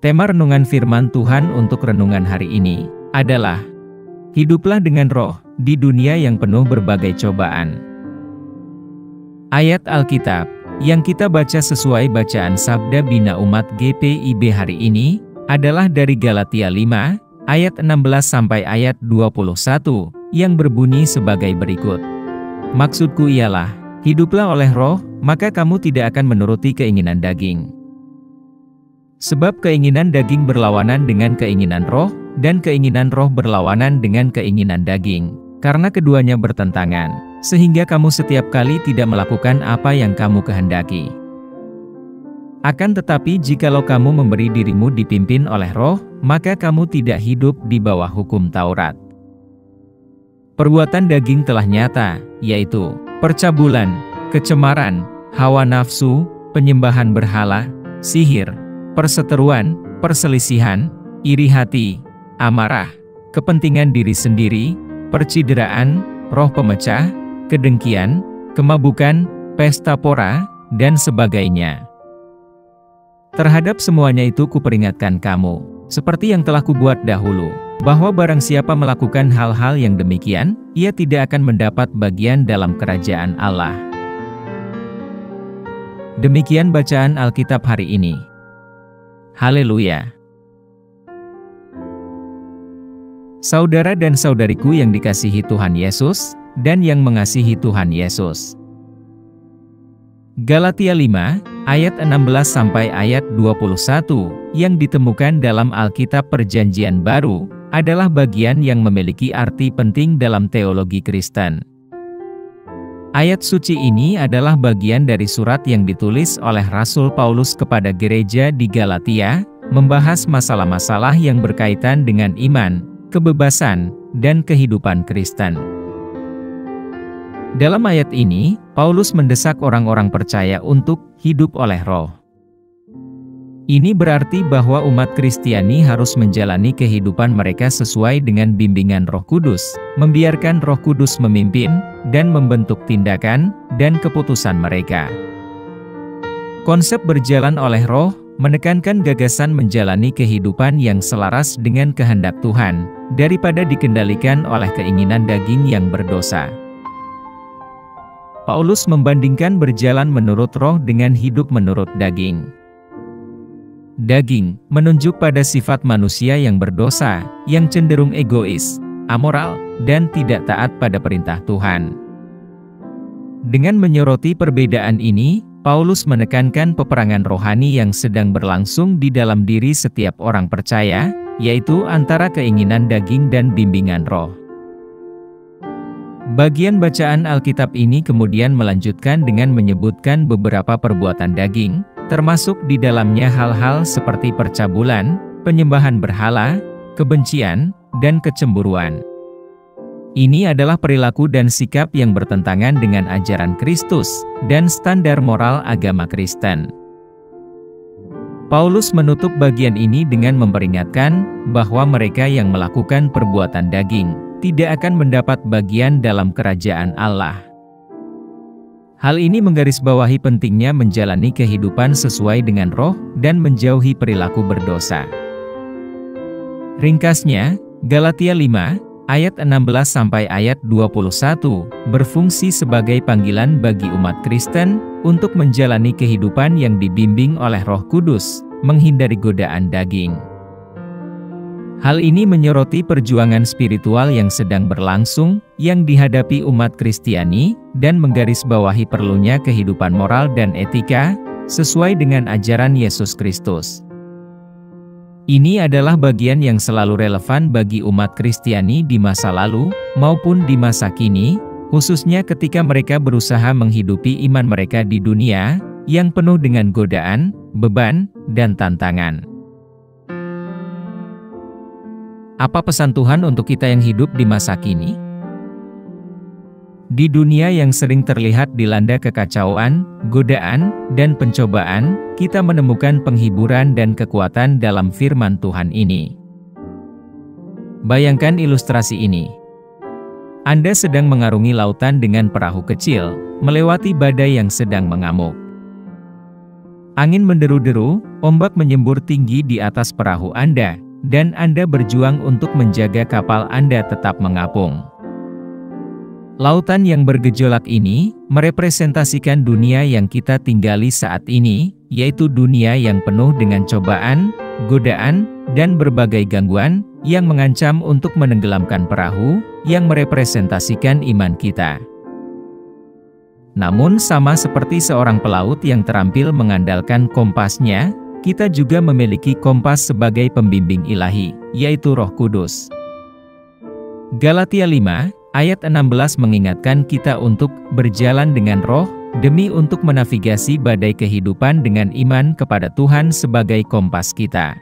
Tema renungan firman Tuhan untuk renungan hari ini adalah hiduplah dengan roh di dunia yang penuh berbagai cobaan. Ayat Alkitab yang kita baca sesuai bacaan Sabda Bina Umat GPIB hari ini adalah dari Galatia 5 ayat 16 sampai ayat 21 yang berbunyi sebagai berikut. Maksudku ialah, hiduplah oleh roh, maka kamu tidak akan menuruti keinginan daging. Sebab keinginan daging berlawanan dengan keinginan roh, dan keinginan roh berlawanan dengan keinginan daging. Karena keduanya bertentangan, sehingga kamu setiap kali tidak melakukan apa yang kamu kehendaki. Akan tetapi jikalau kamu memberi dirimu dipimpin oleh roh, maka kamu tidak hidup di bawah hukum Taurat. Perbuatan daging telah nyata, yaitu percabulan, kecemaran, hawa nafsu, penyembahan berhala, sihir, perseteruan, perselisihan, iri hati, amarah, kepentingan diri sendiri, percideraan, roh pemecah, kedengkian, kemabukan, pesta pora, dan sebagainya. Terhadap semuanya itu kuperingatkan kamu, seperti yang telah kubuat dahulu, bahwa barang siapa melakukan hal-hal yang demikian, ia tidak akan mendapat bagian dalam kerajaan Allah. Demikian bacaan Alkitab hari ini. Haleluya. Saudara dan saudariku yang dikasihi Tuhan Yesus, dan yang mengasihi Tuhan Yesus. Galatia 5, ayat 16 sampai ayat 21, yang ditemukan dalam Alkitab Perjanjian Baru, adalah bagian yang memiliki arti penting dalam teologi Kristen. Ayat suci ini adalah bagian dari surat yang ditulis oleh Rasul Paulus kepada gereja di Galatia, membahas masalah-masalah yang berkaitan dengan iman, kebebasan, dan kehidupan Kristen. Dalam ayat ini, Paulus mendesak orang-orang percaya untuk hidup oleh roh. Ini berarti bahwa umat Kristiani harus menjalani kehidupan mereka sesuai dengan bimbingan Roh Kudus, membiarkan Roh Kudus memimpin, dan membentuk tindakan dan keputusan mereka. Konsep berjalan oleh roh, menekankan gagasan menjalani kehidupan yang selaras dengan kehendak Tuhan, daripada dikendalikan oleh keinginan daging yang berdosa. Paulus membandingkan berjalan menurut roh dengan hidup menurut daging. Daging menunjuk pada sifat manusia yang berdosa, yang cenderung egois, amoral, dan tidak taat pada perintah Tuhan. Dengan menyoroti perbedaan ini, Paulus menekankan peperangan rohani yang sedang berlangsung di dalam diri setiap orang percaya, yaitu antara keinginan daging dan bimbingan roh. Bagian bacaan Alkitab ini kemudian melanjutkan dengan menyebutkan beberapa perbuatan daging, termasuk di dalamnya hal-hal seperti percabulan, penyembahan berhala, kebencian, dan kecemburuan. Ini adalah perilaku dan sikap yang bertentangan dengan ajaran Kristus dan standar moral agama Kristen. Paulus menutup bagian ini dengan memperingatkan bahwa mereka yang melakukan perbuatan daging tidak akan mendapat bagian dalam kerajaan Allah. Hal ini menggarisbawahi pentingnya menjalani kehidupan sesuai dengan roh dan menjauhi perilaku berdosa. Ringkasnya, Galatia 5 ayat 16 sampai ayat 21 berfungsi sebagai panggilan bagi umat Kristen untuk menjalani kehidupan yang dibimbing oleh Roh Kudus, menghindari godaan daging. Hal ini menyoroti perjuangan spiritual yang sedang berlangsung, yang dihadapi umat Kristiani, dan menggarisbawahi perlunya kehidupan moral dan etika, sesuai dengan ajaran Yesus Kristus. Ini adalah bagian yang selalu relevan bagi umat Kristiani di masa lalu, maupun di masa kini, khususnya ketika mereka berusaha menghidupi iman mereka di dunia, yang penuh dengan godaan, beban, dan tantangan. Apa pesan Tuhan untuk kita yang hidup di masa kini? Di dunia yang sering terlihat dilanda kekacauan, godaan, dan pencobaan, kita menemukan penghiburan dan kekuatan dalam firman Tuhan ini. Bayangkan ilustrasi ini. Anda sedang mengarungi lautan dengan perahu kecil, melewati badai yang sedang mengamuk. Angin menderu-deru, ombak menyembur tinggi di atas perahu Anda, dan Anda berjuang untuk menjaga kapal Anda tetap mengapung. Lautan yang bergejolak ini merepresentasikan dunia yang kita tinggali saat ini, yaitu dunia yang penuh dengan cobaan, godaan, dan berbagai gangguan yang mengancam untuk menenggelamkan perahu yang merepresentasikan iman kita. Namun sama seperti seorang pelaut yang terampil mengandalkan kompasnya, kita juga memiliki kompas sebagai pembimbing ilahi, yaitu Roh Kudus. Galatia 5 ayat 16 mengingatkan kita untuk berjalan dengan roh, demi untuk menavigasi badai kehidupan dengan iman kepada Tuhan sebagai kompas kita.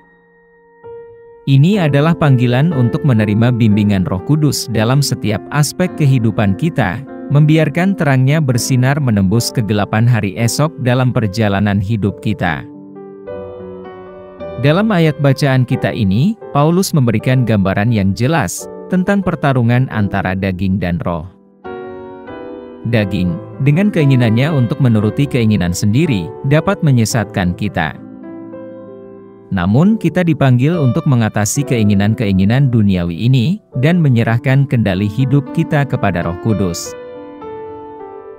Ini adalah panggilan untuk menerima bimbingan Roh Kudus dalam setiap aspek kehidupan kita, membiarkan terangnya bersinar menembus kegelapan hari esok dalam perjalanan hidup kita. Dalam ayat bacaan kita ini, Paulus memberikan gambaran yang jelas tentang pertarungan antara daging dan roh. Daging, dengan keinginannya untuk menuruti keinginan sendiri, dapat menyesatkan kita. Namun kita dipanggil untuk mengatasi keinginan-keinginan duniawi ini, dan menyerahkan kendali hidup kita kepada Roh Kudus.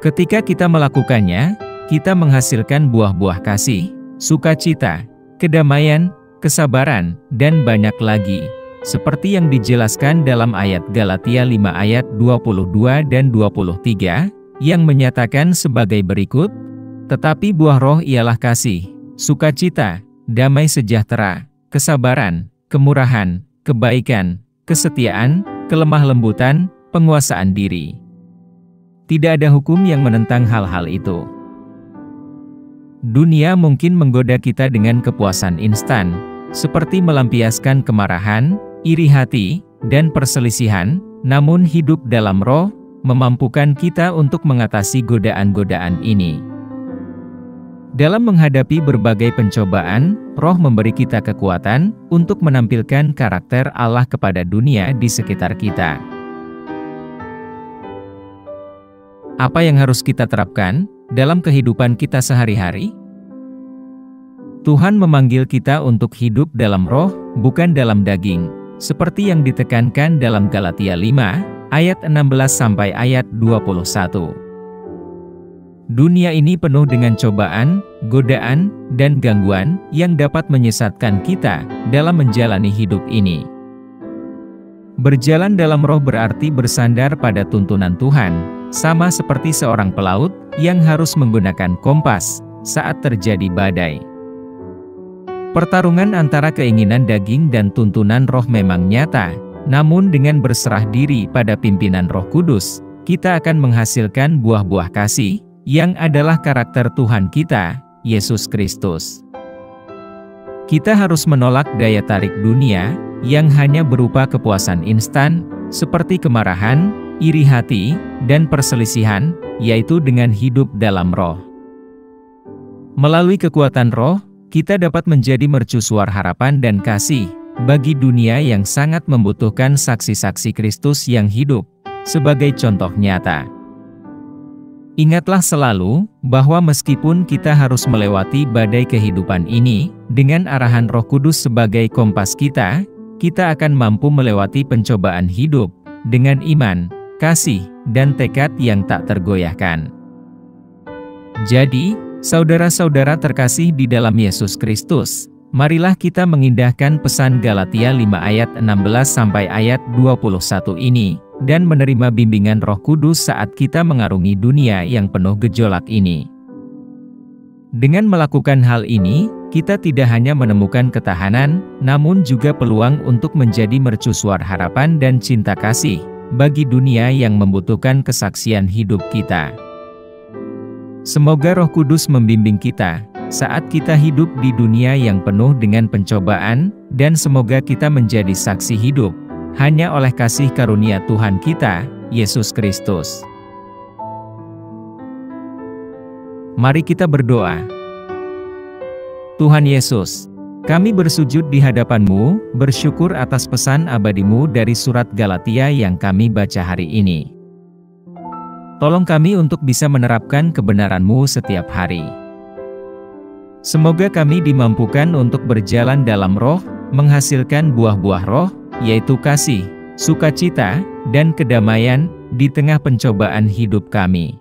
Ketika kita melakukannya, kita menghasilkan buah-buah kasih, sukacita, kedamaian, kesabaran, dan banyak lagi. Seperti yang dijelaskan dalam ayat Galatia 5 ayat 22 dan 23, yang menyatakan sebagai berikut, tetapi buah roh ialah kasih, sukacita, damai sejahtera, kesabaran, kemurahan, kebaikan, kesetiaan, kelemah lembutan, penguasaan diri. Tidak ada hukum yang menentang hal-hal itu. Dunia mungkin menggoda kita dengan kepuasan instan, seperti melampiaskan kemarahan, iri hati, dan perselisihan, namun hidup dalam roh, memampukan kita untuk mengatasi godaan-godaan ini. Dalam menghadapi berbagai pencobaan, roh memberi kita kekuatan untuk menampilkan karakter Allah kepada dunia di sekitar kita. Apa yang harus kita terapkan dalam kehidupan kita sehari-hari? Tuhan memanggil kita untuk hidup dalam roh, bukan dalam daging. Seperti yang ditekankan dalam Galatia 5, ayat 16 sampai ayat 21. Dunia ini penuh dengan cobaan, godaan, dan gangguan yang dapat menyesatkan kita dalam menjalani hidup ini. Berjalan dalam roh berarti bersandar pada tuntunan Tuhan, sama seperti seorang pelaut yang harus menggunakan kompas saat terjadi badai. Pertarungan antara keinginan daging dan tuntunan roh memang nyata, namun dengan berserah diri pada pimpinan Roh Kudus, kita akan menghasilkan buah-buah kasih, yang adalah karakter Tuhan kita, Yesus Kristus. Kita harus menolak daya tarik dunia, yang hanya berupa kepuasan instan, seperti kemarahan, iri hati, dan perselisihan, yaitu dengan hidup dalam roh. Melalui kekuatan roh, kita dapat menjadi mercusuar harapan dan kasih bagi dunia yang sangat membutuhkan saksi-saksi Kristus yang hidup sebagai contoh nyata. Ingatlah selalu bahwa meskipun kita harus melewati badai kehidupan ini dengan arahan Roh Kudus sebagai kompas kita, kita akan mampu melewati pencobaan hidup dengan iman, kasih, dan tekad yang tak tergoyahkan. Jadi, saudara-saudara terkasih di dalam Yesus Kristus, marilah kita mengindahkan pesan Galatia 5 ayat 16 sampai ayat 21 ini, dan menerima bimbingan Roh Kudus saat kita mengarungi dunia yang penuh gejolak ini. Dengan melakukan hal ini, kita tidak hanya menemukan ketahanan, namun juga peluang untuk menjadi mercusuar harapan dan cinta kasih bagi dunia yang membutuhkan kesaksian hidup kita. Semoga Roh Kudus membimbing kita saat kita hidup di dunia yang penuh dengan pencobaan, dan semoga kita menjadi saksi hidup hanya oleh kasih karunia Tuhan kita, Yesus Kristus. Mari kita berdoa. Tuhan Yesus, kami bersujud di hadapan-Mu, bersyukur atas pesan abadi-Mu dari surat Galatia yang kami baca hari ini. Tolong kami untuk bisa menerapkan kebenaran-Mu setiap hari. Semoga kami dimampukan untuk berjalan dalam roh, menghasilkan buah-buah roh, yaitu kasih, sukacita, dan kedamaian, di tengah pencobaan hidup kami.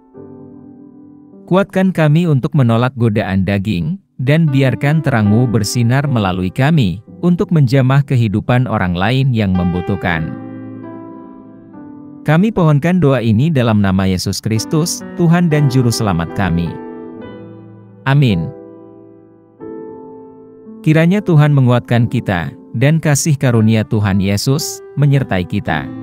Kuatkan kami untuk menolak godaan daging, dan biarkan terang-Mu bersinar melalui kami, untuk menjamah kehidupan orang lain yang membutuhkan. Kami pohonkan doa ini dalam nama Yesus Kristus, Tuhan dan Juru Selamat kami. Amin. Kiranya Tuhan menguatkan kita, dan kasih karunia Tuhan Yesus menyertai kita.